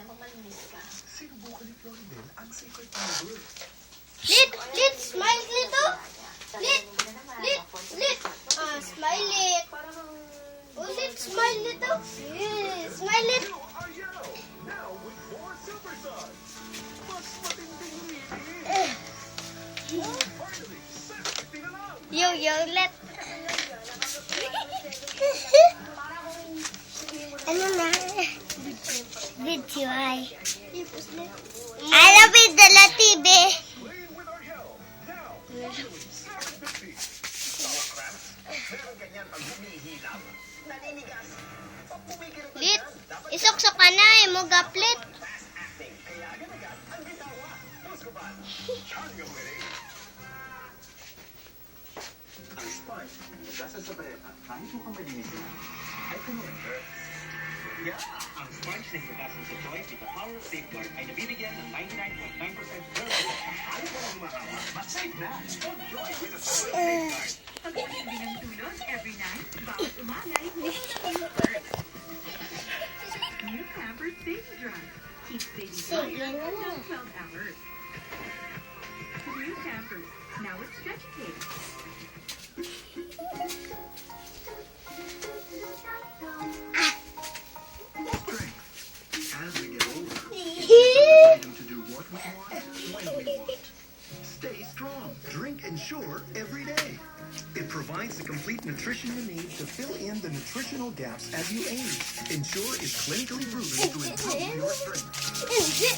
Sinubukan ni Floridel ang secret number. Lit, smile nito. Lit. Smile lit. Lit, smile nito. Yes, smile lit. You are yellow. Now with 4 super suns. Mas matinding ngiti. Finally, 750 na lang. Yo, lit. Ano na? Video ay. I love it, Dala TV. Playing with our yellow. Now, finally, 750. Meron ganyan pag humihilap. Naninigas. Pag pumigil ka Lit. dyan, dapat Isok-sok ka na eh, mo gaplit. fast acting. Kaya agad-agad ang ginawa. Muscoban. Chango Willie. Ang sponge, nagkasa sa bareta, kahit mukhang malinis na, ay kumurender. Yeah! Ang sponge na nagkasa sa toy with the power of safeguard ay nabibigyan ng 99.9% durable at ayaw ko lang mahawa. But safe na! Enjoy with the power of safeguard. Pag-ibig ng tulog every night, bawat umagay, Pampers. New Pampers Baby Dry. Keeps baby dry for 12 hours. New Pampers. Now it's stretchy cake. As we get older, freedom to do what we want, when we want. Stay strong. Drink Ensure every day. It provides the complete nutrition you need to fill in the nutritional gaps as you age. Ensure is clinically proven to improve your strength. Stay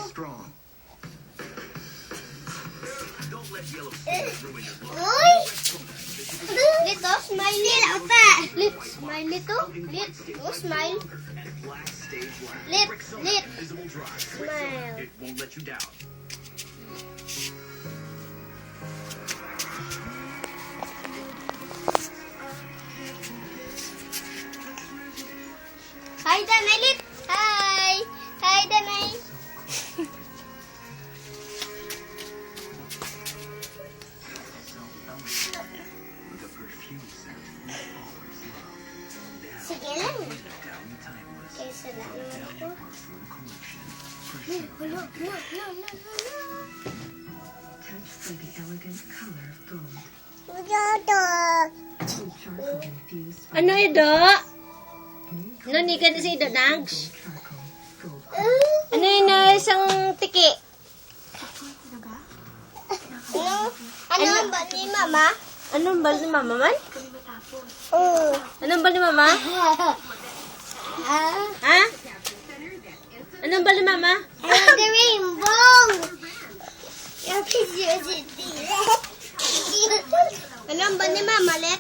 strong. Don't let yellow skin ruin your look. Lito, smile lit. Lit, smile lito. Lit, smile. Black stays black. Lit, Rexona, lit. Invisible Drive. Smile. It won't let you down. Hi, Danay lit. Hi. Hi, Danay. The perfume scent we always loved. Now, Sige lang. Downy Timeless. Kaysa na Downy Parfum Collection. Perfume. No. Touched by the elegant color of gold. Jodo. With charcoal infused Ano ito? new Ano ni ka si Danags? charcoal. Gold. Ano yun na isang tiki? Ano ba ni Mama? Anong bal ni Mama man? Oh. Anong bal ni Mama? Ha? Anong bal ni Mama? The rainbow. Your picture is it. Ano ba ni Mama, Let?